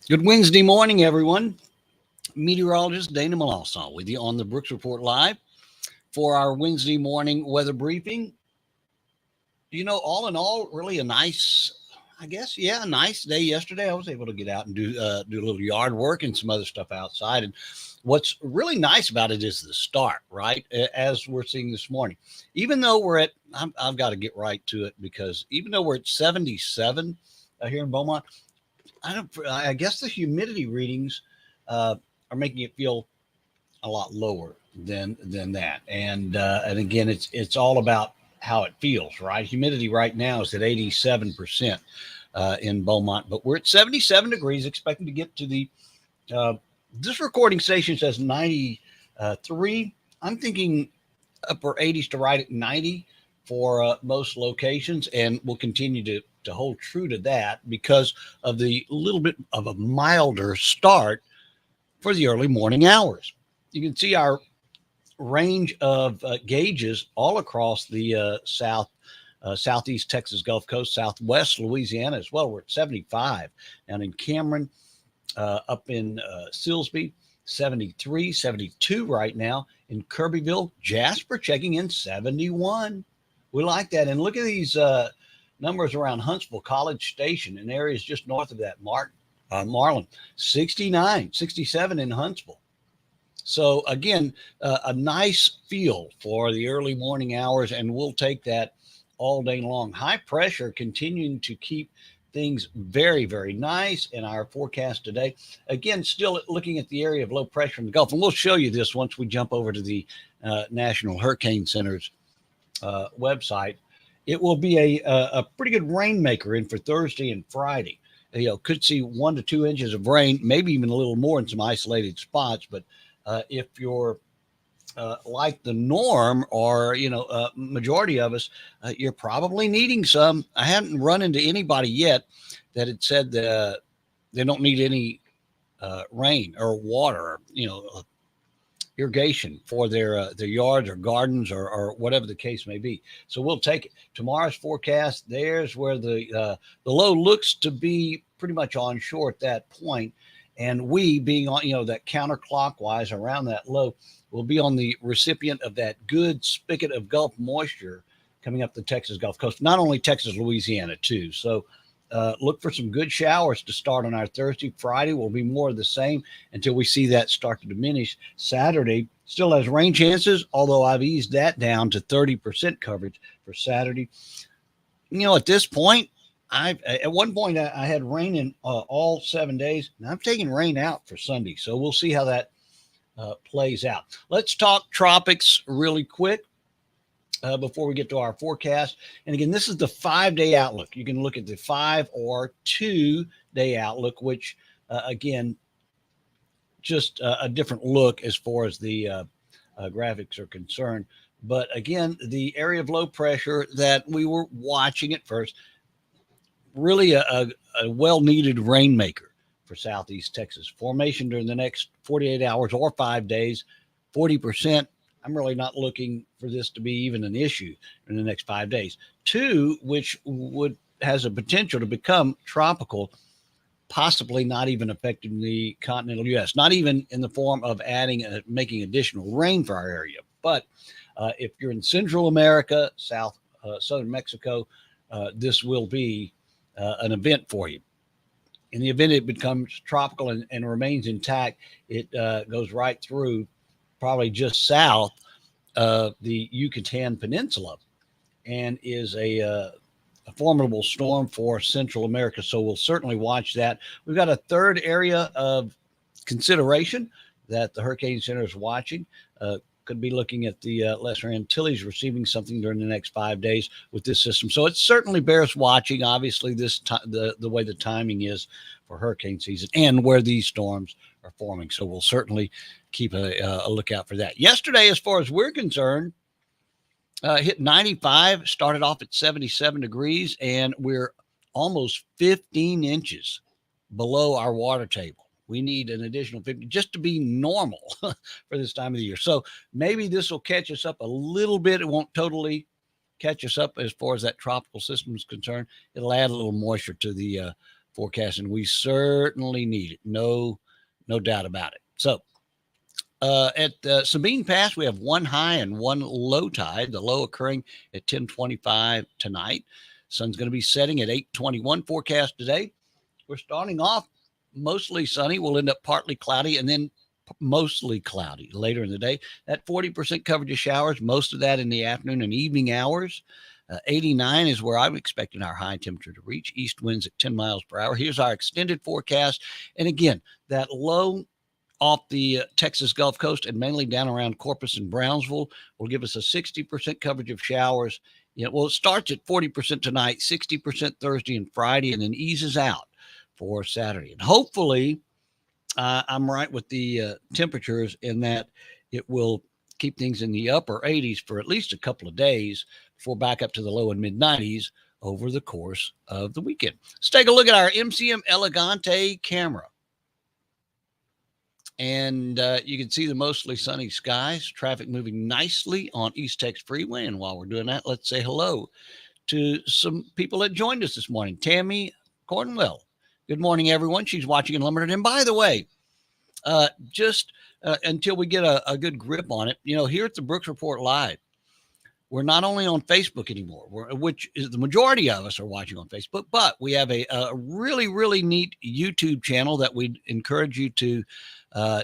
Good Wednesday morning, everyone. Meteorologist Dana Melancon with you on the Brooks Report Live for our Wednesday morning weather briefing. All in all, really a nice, a nice day yesterday. I was able to get out and do a little yard work and some other stuff outside. And what's really nice about it is the start, right? As we're seeing this morning, even though I've got to get right to it because even though we're at 77 here in Beaumont, I guess the humidity readings are making it feel a lot lower than that. And again, it's all about how it feels, right? Humidity right now is at 87% in Beaumont, but we're at 77 degrees, expecting to get to the. This recording station says 93. I'm thinking upper 80s to right at 90 for most locations, and we'll continue to hold true to that because of the little bit of a milder start for the early morning hours. You can see our range of gauges all across the southeast Texas Gulf Coast, southwest Louisiana as well. We're at 75 down in Cameron, up in Silsbee, 73, 72 right now in Kirbyville. Jasper checking in 71. We like that. And look at these numbers around Huntsville, College Station, and areas just north of that, Marlin, 69, 67 in Huntsville. So again, a nice feel for the early morning hours, and we'll take that all day long. High pressure continuing to keep things very, very nice in our forecast today. Again, still looking at the area of low pressure in the Gulf, and we'll show you this once we jump over to the National Hurricane Center's website. It will be a pretty good rainmaker in for Thursday and Friday. Could see 1 to 2 inches of rain, maybe even a little more in some isolated spots. But if you're like the norm, or majority of us, you're probably needing some. I haven't run into anybody yet that had said that they don't need any rain or water, irrigation for their yards or gardens or whatever the case may be. So we'll take it. Tomorrow's forecast, there's where the low looks to be pretty much on shore at that point. And we being on, that counterclockwise around that low, will be on the recipient of that good spigot of Gulf moisture coming up the Texas Gulf Coast, not only Texas, Louisiana too. So look for some good showers to start on our Thursday. Friday will be more of the same until we see that start to diminish. Saturday still has rain chances, although I've eased that down to 30% coverage for Saturday. At this point, at one point I had rain in all 7 days, and I'm taking rain out for Sunday. So we'll see how that plays out. Let's talk tropics really quick. Before we get to our forecast. And again, this is the 5-day outlook. You can look at the 5 or 2-day outlook, which again, just a different look as far as the graphics are concerned. But again, the area of low pressure that we were watching at first, really a well-needed rainmaker for southeast Texas. Formation during the next 48 hours or 5 days, 40%. I'm really not looking for this to be even an issue in the next 5 days. 2, which has a potential to become tropical, possibly not even affecting the continental U.S., not even in the form of making additional rain for our area. But if you're in Central America, southern Mexico, this will be an event for you. In the event it becomes tropical and remains intact, it goes right through probably just south of the Yucatan Peninsula, and is a formidable storm for Central America. So we'll certainly watch that. We've got a third area of consideration that the Hurricane Center is watching. Could be looking at the Lesser Antilles receiving something during the next 5 days with this system. So it certainly bears watching. Obviously, the way the timing is for hurricane season and where these storms are forming. So we'll certainly keep a lookout for that. Yesterday, as far as we're concerned, hit 95, started off at 77 degrees, and we're almost 15 inches below our water table. We need an additional 50 just to be normal for this time of the year. So maybe this will catch us up a little bit. It won't totally catch us up as far as that tropical system is concerned. It'll add a little moisture to the forecast, and we certainly need it. No doubt about it. So at Sabine Pass, we have one high and one low tide, the low occurring at 10:25 tonight. Sun's going to be setting at 8:21 forecast today. We're starting off mostly sunny. We'll end up partly cloudy and then mostly cloudy later in the day. That 40% coverage of showers, most of that in the afternoon and evening hours. 89 is where I'm expecting our high temperature to reach. East winds at 10 miles per hour. Here's our extended forecast. And again, that low off the Texas Gulf Coast and mainly down around Corpus and Brownsville will give us a 60% coverage of showers. Well, it starts at 40% tonight, 60% Thursday and Friday, and then eases out for Saturday. And hopefully, I'm right with the temperatures in that it will keep things in the upper 80s for at least a couple of days before back up to the low and mid 90s over the course of the weekend. Let's take a look at our MCM Elegante camera. And you can see the mostly sunny skies, traffic moving nicely on East Tex Freeway. And while we're doing that, let's say hello to some people that joined us this morning. Tammy Cornwell. Good morning, everyone. She's watching in Lumberton. And by the way, just until we get a good grip on it, here at the Brooks Report Live, we're not only on Facebook anymore, which is the majority of us are watching on Facebook, but we have a really, really neat YouTube channel that we'd encourage you to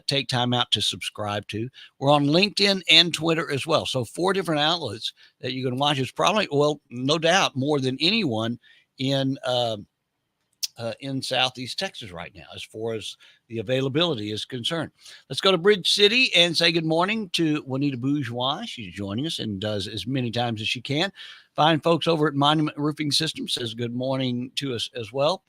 take time out to subscribe to. We're on LinkedIn and Twitter as well. So 4 different outlets that you can watch. Is probably, well, no doubt more than anyone in Southeast Texas right now, as far as the availability is concerned. Let's go to Bridge City and say good morning to Juanita Bourgeois. She's joining us and does as many times as she can. Fine folks over at Monument Roofing Systems says good morning to us as well.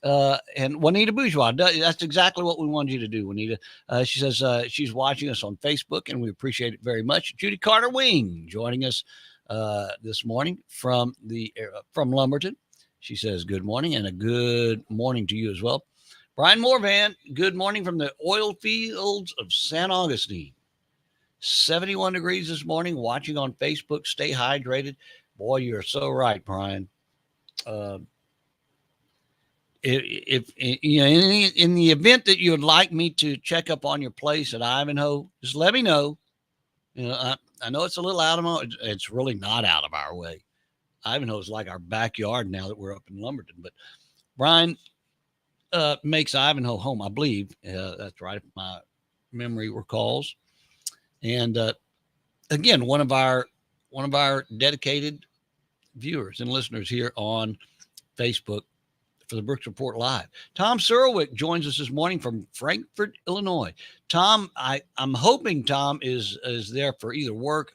And Juanita Bourgeois, that's exactly what we wanted you to do, Juanita. She says she's watching us on Facebook, and we appreciate it very much. Judy Carter Wing joining us this morning from Lumberton. She says good morning, and a good morning to you as well. Brian Morvan, good morning from the oil fields of San Augustine. 71 degrees this morning, watching on Facebook. Stay hydrated. Boy, you're so right, Brian. If in the event that you would like me to check up on your place at Ivanhoe, just let me know. I know it's a little out of my, it's really not out of our way. Ivanhoe is like our backyard now that we're up in Lumberton. But Brian makes Ivanhoe home, I believe. That's right, if my memory recalls. And again, one of our dedicated viewers and listeners here on Facebook for the Brooks Report Live. Tom Surwick joins us this morning from Frankfort, Illinois. Tom, I'm hoping Tom is there for either work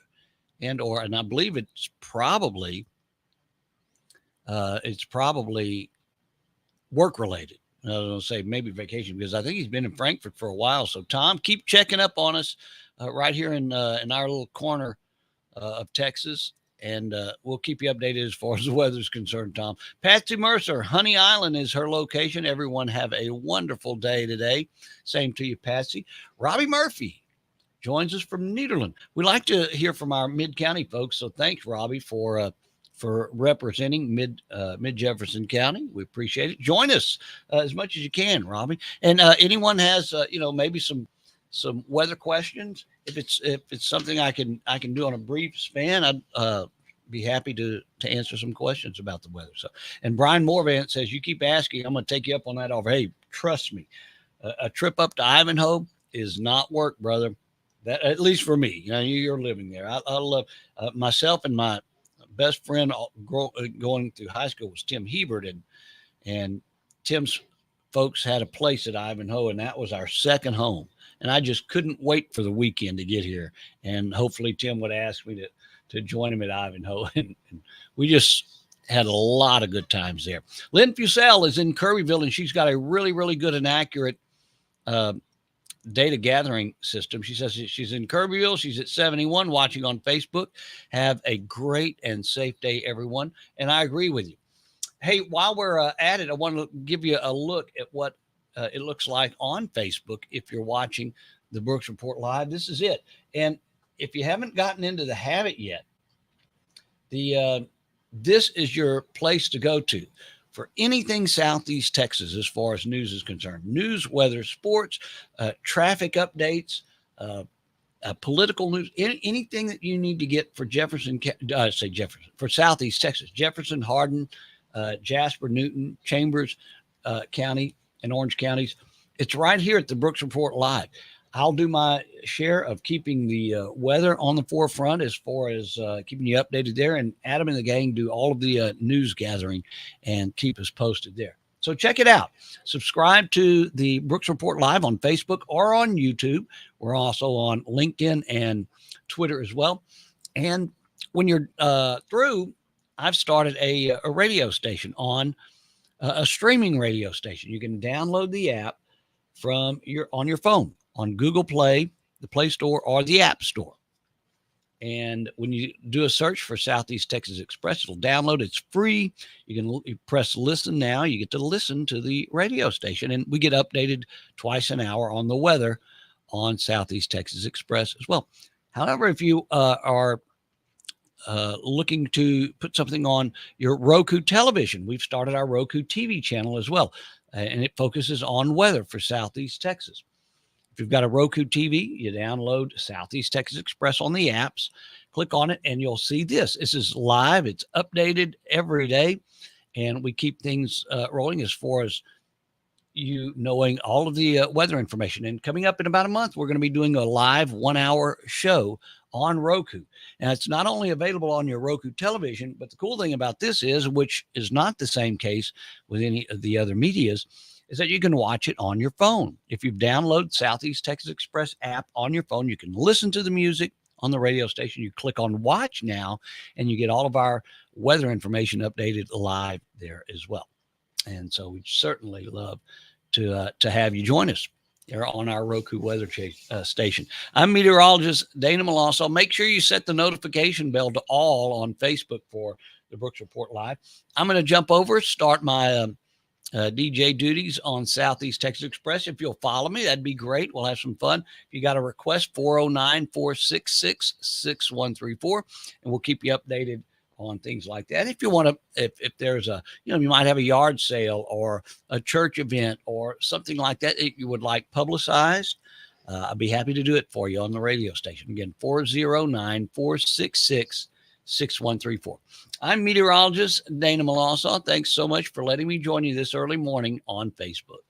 and I believe it's probably work related. I was going to say maybe vacation, because I think he's been in Frankfurt for a while. So Tom, keep checking up on us right here in our little corner of Texas. And we'll keep you updated as far as the weather is concerned, Tom. Patsy Mercer, Honey Island is her location. Everyone have a wonderful day today. Same to you, Patsy. Robbie Murphy joins us from Nederland. We like to hear from our Mid-County folks, so thanks, Robbie, for representing Mid Jefferson County. We appreciate it. Join us as much as you can, Robbie. And anyone has maybe some weather questions, if it's something I can do on a brief span, I'd be happy to answer some questions about the weather. So, and Brian Morvan says, you keep asking, I'm going to take you up on that offer. Hey, trust me, a trip up to Ivanhoe is not work, brother. That, at least for me, you're living there. I love myself, and my best friend going through high school was Tim Hebert, and Tim's folks had a place at Ivanhoe, and that was our second home. And I just couldn't wait for the weekend to get here. And hopefully Tim would ask me to join him at Ivanhoe. And we just had a lot of good times there. Lynn Fusell is in Kirbyville, and she's got a really, really good and accurate data gathering system. She says she's in Kirbyville. She's at 71, watching on Facebook. Have a great and safe day, everyone. And I agree with you. Hey, while we're at it, I want to give you a look at what it looks like on Facebook. If you're watching the Brooks Report Live, this is it. And if you haven't gotten into the habit yet, this is your place to go to. for anything Southeast Texas as far as news is concerned. News, weather, sports, traffic updates, political news, anything that you need to get for for Southeast Texas, Jefferson, Hardin, Jasper, Newton, Chambers County, and Orange counties. It's right here at the Brooks Report Live. I'll do my share of keeping the weather on the forefront as far as keeping you updated there. And Adam and the gang do all of the news gathering and keep us posted there. So check it out. Subscribe to the Brooks Report Live on Facebook or on YouTube. We're also on LinkedIn and Twitter as well. And when you're through, I've started a radio station on a streaming radio station. You can download the app on your phone on Google Play, the Play Store, or the App Store. And when you do a search for Southeast Texas Express, it'll download. It's free. You press listen now. You get to listen to the radio station, and we get updated twice an hour on the weather on Southeast Texas Express as well. However, if you are looking to put something on your Roku television, we've started our Roku TV channel as well, and it focuses on weather for Southeast Texas. If you've got a Roku TV, you download Southeast Texas Express on the apps, click on it, and you'll see this. This is live. It's updated every day, and we keep things rolling as far as you knowing all of the weather information. And coming up in about a month, we're going to be doing a live 1-hour show on Roku. Now, it's not only available on your Roku television, but the cool thing about this is, which is not the same case with any of the other medias, is that you can watch it on your phone. If you've downloaded Southeast Texas Express app on your phone, you can listen to the music on the radio station. You click on Watch Now, and you get all of our weather information updated live there as well. And so we'd certainly love to have you join us there on our Roku weather station. I'm meteorologist Dana Melancon. Make sure you set the notification bell to all on Facebook for the Brooks Report Live. I'm going to jump over, start my DJ duties on Southeast Texas Express. If you'll follow me, that'd be great. We'll have some fun. If you got a request, 409-466-6134, and we'll keep you updated on things like that. If you want to, if there's you might have a yard sale or a church event or something like that you would like publicized, I'd be happy to do it for you on the radio station. Again, 409-466-6134. I'm meteorologist Dana Melancon. Thanks so much for letting me join you this early morning on Facebook.